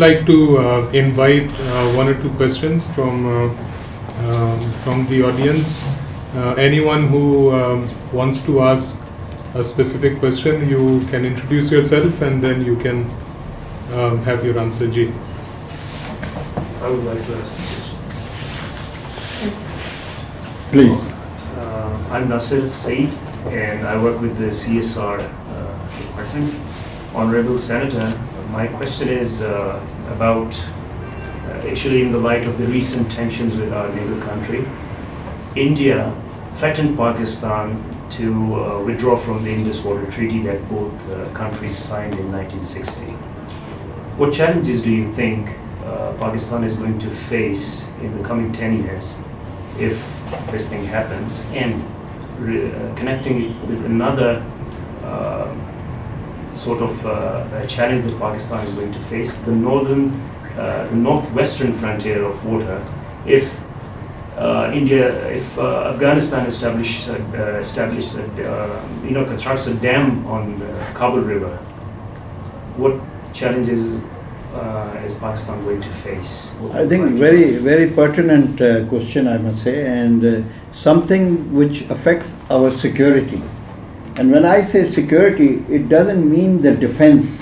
like to invite one or two questions from the audience. Anyone who wants to ask a specific question, you can introduce yourself and then you can have your answer. Ji. I would like to ask a question. Please. I'm Nisar A, and I work with the CSR department. Honorable Senator, my question is about, actually in the light of the recent tensions with our neighbor country, India threatened Pakistan to withdraw from the Indus Water Treaty that both countries signed in 1960. What challenges do you think Pakistan is going to face in the coming 10 years if this thing happens? And connecting it with another sort of a challenge that Pakistan is going to face, the northwestern frontier of water. If Afghanistan constructs a dam on the Kabul River, what challenges is Pakistan going to face? I think very, very pertinent question, I must say, and something which affects our security. And when I say security, it doesn't mean the defense.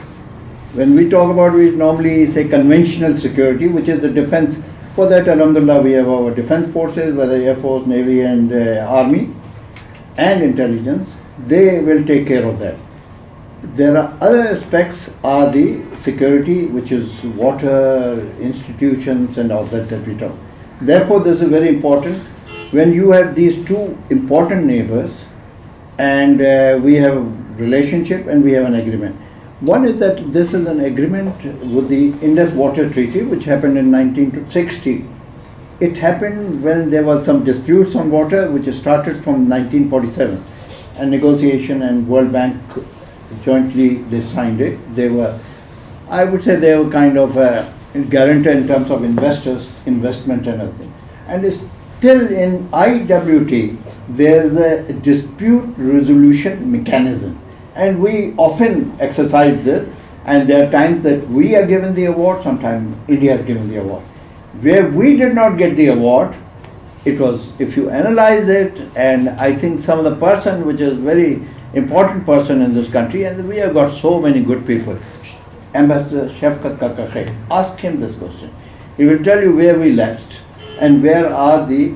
When we talk about, we normally say conventional security, which is the defense. For that, alhamdulillah, we have our defense forces, whether Air Force, Navy and Army and intelligence. They will take care of that. There are other aspects are the security, which is water, institutions and all that we talk. Therefore, this is very important. When you have these two important neighbors and we have a relationship and we have an agreement. One is that this is an agreement with the Indus Water Treaty, which happened in 1960. It happened when there was some disputes on water, which started from 1947. And negotiation and World Bank jointly they signed it. They were, I would say they were kind of a guarantor in terms of investors, investment and everything. And it's still in IWT, there's a dispute resolution mechanism. And we often exercise this, and there are times that we are given the award, sometimes India is given the award. Where we did not get the award, it was, if you analyze it, and I think some of the person which is very important person in this country, and we have got so many good people, Ambassador Shafkat Kakakhe, ask him this question. He will tell you where we lapsed and where are the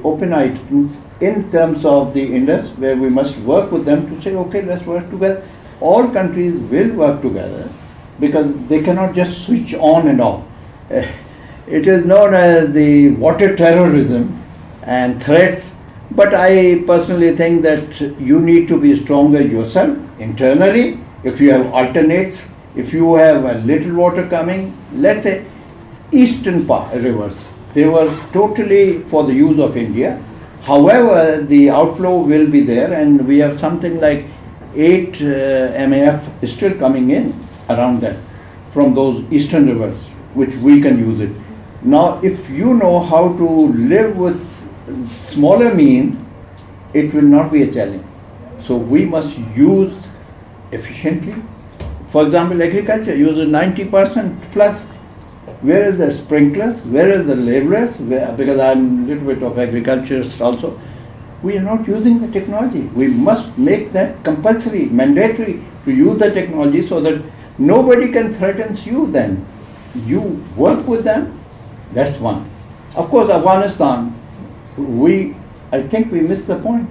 open items in terms of the Indus, where we must work with them to say, okay, let's work together. All countries will work together because they cannot just switch on and off. It is known as the water terrorism and threats, but I personally think that you need to be stronger yourself internally. If you have alternates, if you have a little water coming, let's say eastern rivers, they were totally for the use of India. However, the outflow will be there, and we have something like 8 MAF still coming in around that from those eastern rivers, which we can use it. Now, if you know how to live with smaller means, it will not be a challenge. So we must use efficiently. For example, agriculture uses 90% plus. Where is the sprinklers? Where is the laborers? Because I'm a little bit of agriculturist also. We are not using the technology. We must make that compulsory, mandatory to use the technology so that nobody can threaten you then. You work with them, that's one. Of course, Afghanistan, I think we missed the point.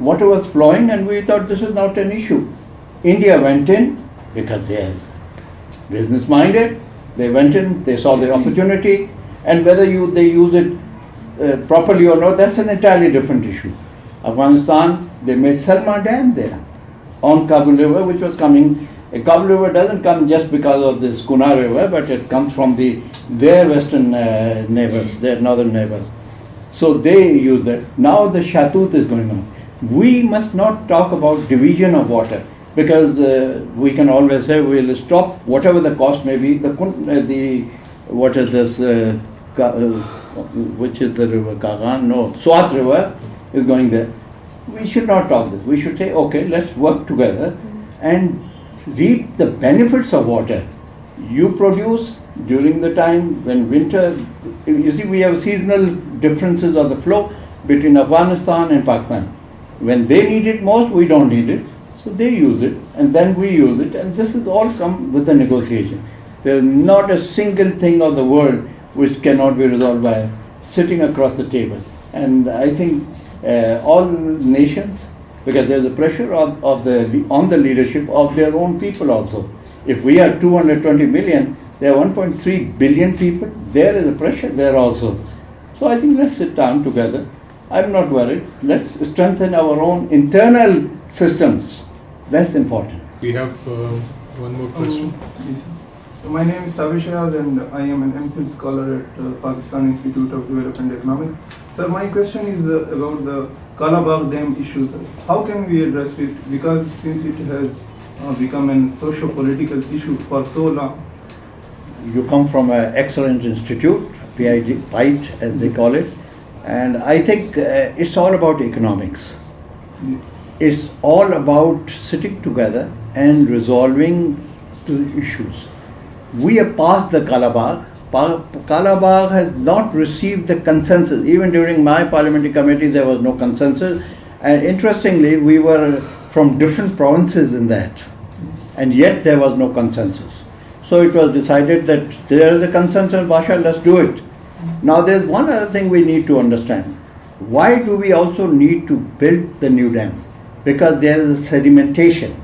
Water was flowing and we thought this is not an issue. India went in because they are business minded. They went in, they saw the opportunity, and whether they use it properly or not, that's an entirely different issue. Afghanistan, they made Salma Dam there on Kabul River, which was coming. Kabul River doesn't come just because of this Kuna River, but it comes from their western neighbors, their northern neighbors. So they use that. Now the Shatut is going on. We must not talk about division of water, because we can always say we'll stop whatever the cost may be. What is this? Which is the river? Kagan? No, Swat River is going there. We should not talk this. We should say, okay, let's work together and reap the benefits of water. You produce during the time when winter, you see we have seasonal differences of the flow between Afghanistan and Pakistan. When they need it most, we don't need it. So they use it and then we use it, and this is all come with the negotiation. There is not a single thing of the world which cannot be resolved by sitting across the table. And I think all nations, because there is a pressure on the leadership of their own people also. If we are 220 million, there are 1.3 billion people, there is a pressure there also. So I think let's sit down together. I'm not worried. Let's strengthen our own internal systems. That's important. We have one more question. Yes. My name is Savishaz and I am an MPhil scholar at Pakistan Institute of Development Economics. Sir, my question is about the Kalabagh Dam issue. How can we address it? Because since it has become a socio-political issue for so long. You come from an excellent institute, PIT as they call it, and I think it's all about economics. Yes. It's all about sitting together and resolving the issues. We have passed the Kalabagh. Kalabagh has not received the consensus. Even during my parliamentary committee, there was no consensus. And interestingly, we were from different provinces in that. And yet there was no consensus. So it was decided that there is a consensus, Basha, let's do it. Now there's one other thing we need to understand. Why do we also need to build the new dams? Because there is a sedimentation.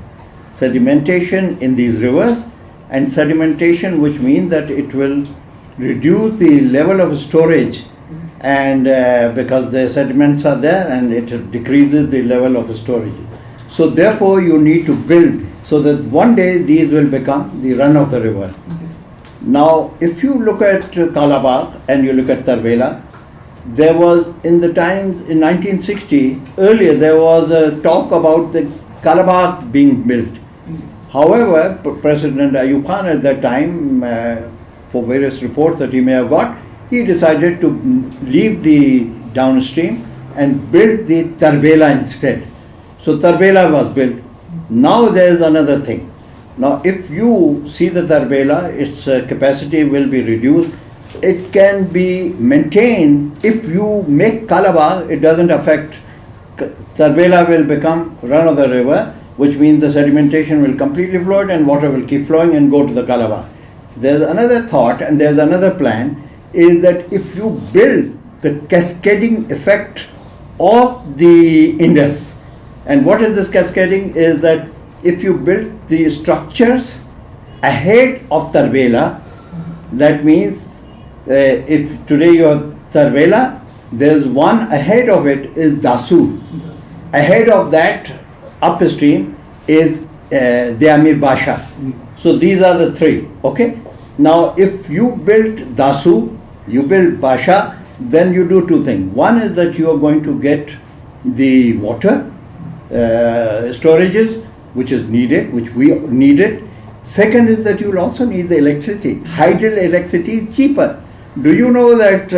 Sedimentation in these rivers, and sedimentation which means that it will reduce the level of storage, and because the sediments are there and it decreases the level of storage. So therefore you need to build so that one day these will become the run of the river. Now if you look at Kalabagh and you look at Tarbela, there was in the times in 1960, earlier there was a talk about the Kalabagh being built. However, President Ayub Khan at that time, for various reports that he may have got, he decided to leave the downstream and build the Tarbela instead. So Tarbela was built. Now there is another thing. Now if you see the Tarbela, its capacity will be reduced. It can be maintained if you make Kalabagh, it doesn't affect. Tarbela will become run of the river, which means the sedimentation will completely float and water will keep flowing and go to the Kalabagh. There's another thought and there's another plan, is that if you build the cascading effect of the Indus, and what is this cascading is that if you build the structures ahead of Tarbela, that means if today you have Tarbela, there's one ahead of it is Dasu. Ahead of that upstream is the Amir Basha. So these are the three. Okay. Now if you build Dasu, you build Basha, then you do two things. One is that you are going to get the water storages which is needed, which we needed. Second is that you will also need the electricity. Hydel electricity is cheaper. Do you know that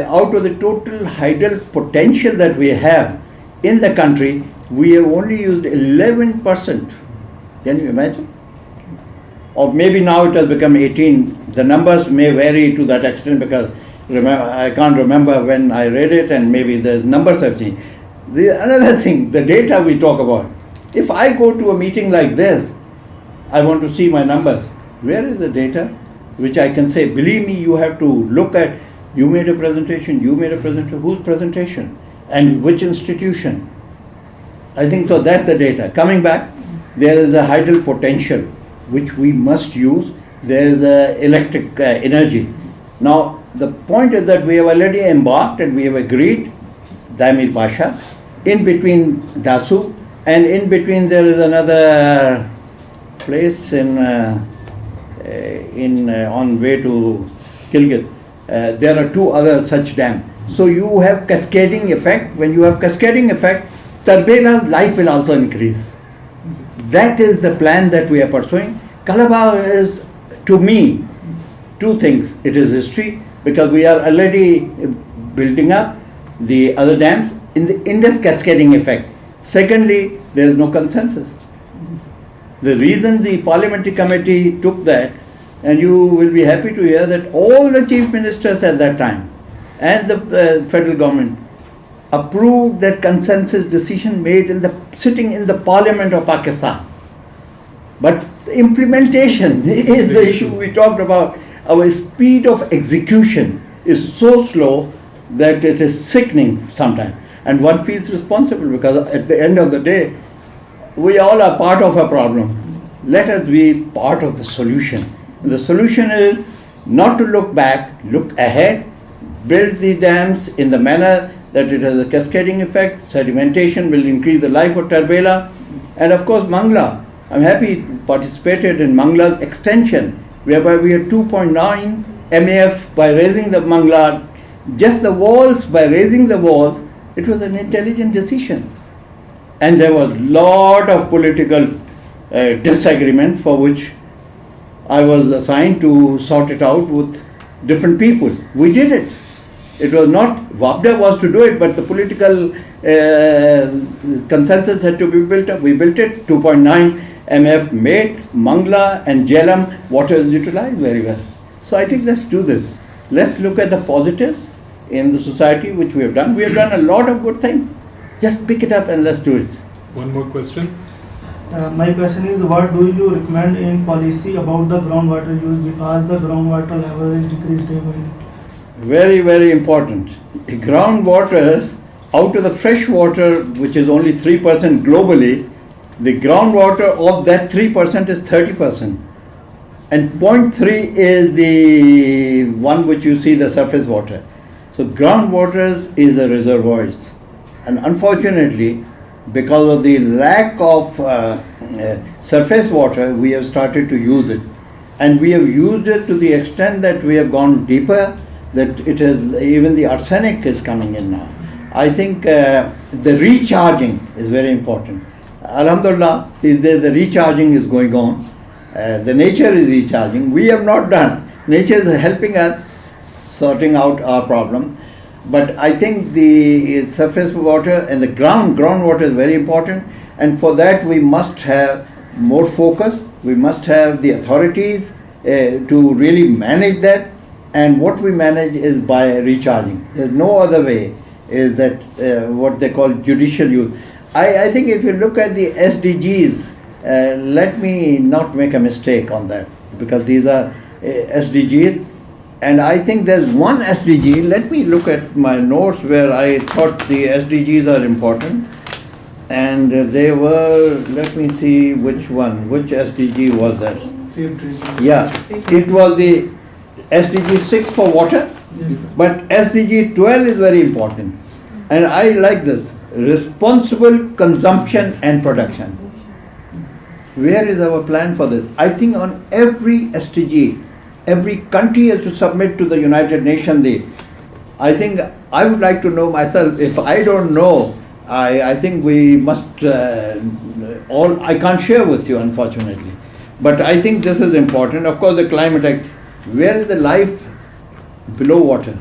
out of the total hydel potential that we have in the country, we have only used 11%. Can you imagine? Or maybe now it has become 18. The numbers may vary to that extent because I can't remember when I read it, and maybe the numbers have changed. Another thing, the data we talk about. If I go to a meeting like this, I want to see my numbers. Where is the data which I can say, believe me, you have to look at, you made a presentation, whose presentation and which institution? I think so, that's the data. Coming back, there is a hydel potential which we must use. There is electric energy. Now the point is that we have already embarked and we have agreed Damir Basha, in between Dasu, and in between there is another place on way to Kilgit. There are two other such dams. So you have cascading effect. When you have cascading effect, Tarbela's life will also increase. That is the plan that we are pursuing. Kalabagh is, to me, two things. It is history, because we are already building up the other dams in the Indus cascading effect. Secondly, there is no consensus. The reason the parliamentary committee took that And you will be happy to hear that all the chief ministers at that time and the federal government approved that consensus decision made sitting in the Parliament of Pakistan. But implementation is the issue we talked about. Our speed of execution is so slow that it is sickening sometimes. And one feels responsible because at the end of the day, we all are part of a problem. Let us be part of the solution. And the solution is not to look back, look ahead, build the dams in the manner that it has a cascading effect. Sedimentation will increase the life of Tarbela. And of course, Mangla. I'm happy participated in Mangla's extension, whereby we had 2.9 MAF by raising the Mangla, just the walls, by raising the walls. It was an intelligent decision. And there was a lot of political disagreement for which I was assigned to sort it out with different people. We did it. It was not, WAPDA was to do it, but the political consensus had to be built up. We built it, 2.9 MF made, Mangla and Jhelum, water is utilized very well. So I think let's do this. Let's look at the positives in the society which we have done. We have done a lot of good things. Just pick it up and let's do it. One more question. My question is, what do you recommend in policy about the groundwater use, because the groundwater level is decreased day by day? Very, very important. The groundwaters, out of the fresh water, which is only 3% globally, the groundwater of that 3% is 30%. And 0.3 is the one which you see, the surface water. So groundwaters is the reservoirs. And unfortunately, because of the lack of surface water, we have started to use it. And we have used it to the extent that we have gone deeper, that it is, even the arsenic is coming in now. I think the recharging is very important. Alhamdulillah, these days the recharging is going on. The nature is recharging. We have not done. Nature is helping us sorting out our problem. But I think the surface water and the groundwater is very important, and for that we must have more focus. We must have the authorities to really manage that, and what we manage is by recharging. There's no other way, is that what they call judicial use. I think if you look at the SDGs, let me not make a mistake on that, because these are SDGs. And I think there's one SDG, let me look at my notes where I thought the SDGs are important. And they were, let me see which one, which SDG was that? Safe drinking. Yeah, it was the SDG 6 for water, but SDG 12 is very important. And I like this, responsible consumption and production. Where is our plan for this? I think on every SDG, every country has to submit to the United Nations. I think I would like to know myself. If I don't know, I think we must all. I can't share with you, unfortunately. But I think this is important. Of course, the climate act. Where is the life below water?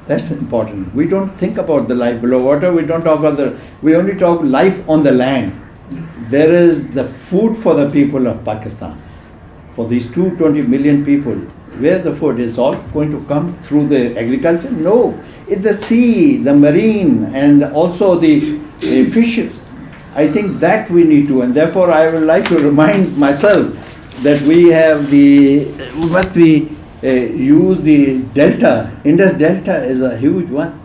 That's important. We don't think about the life below water. We don't talk about we only talk life on the land. There is the food for the people of Pakistan. For these 220 million people, where the food is all going to come through the agriculture? No, it's the sea, the marine, and also the fishes. I think that we need to, and therefore I would like to remind myself that we must use the delta. Indus Delta is a huge one,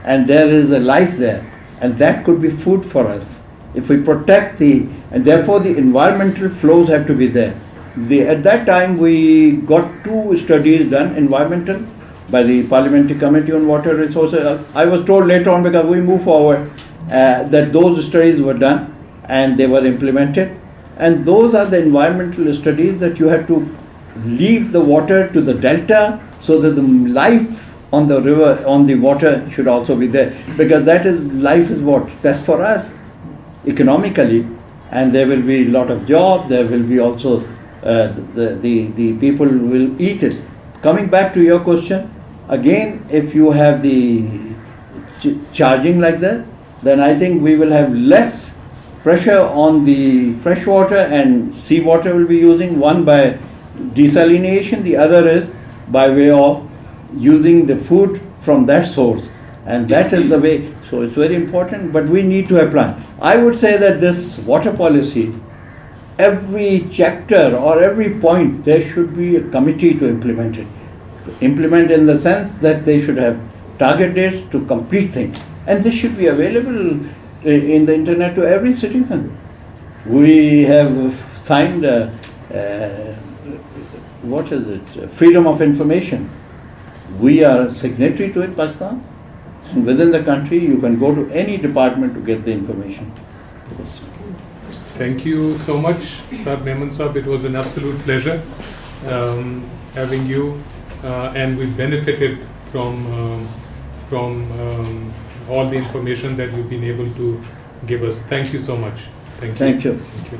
and there is a life there, and that could be food for us. If we protect and therefore the environmental flows have to be there. At that time we got 2 studies done, environmental, by the Parliamentary Committee on Water Resources. I was told later on, because we moved forward, that those studies were done and they were implemented. And those are the environmental studies that you have to leave the water to the delta, so that the life on the river, on the water should also be there. Because life is what? That's for us, economically. And there will be a lot of jobs, there will be also the people will eat it. Coming back to your question, again, if you have the charging like that, then I think we will have less pressure on the fresh water, and seawater will be using, one by desalination, the other is by way of using the food from that source. And that is the way, so it's very important, but we need to have plan. I would say that this water policy, every chapter or every point, there should be a committee to implement it. Implement in the sense that they should have target dates to complete things. And this should be available in the internet to every citizen. We have signed what is it? Freedom of information. We are signatory to it, Pakistan. And within the country, you can go to any department to get the information. Thank you so much, Sir Memon Sahab. It was an absolute pleasure having you, and we benefited from all the information that you've been able to give us. Thank you so much. Thank you. Thank you. Thank you.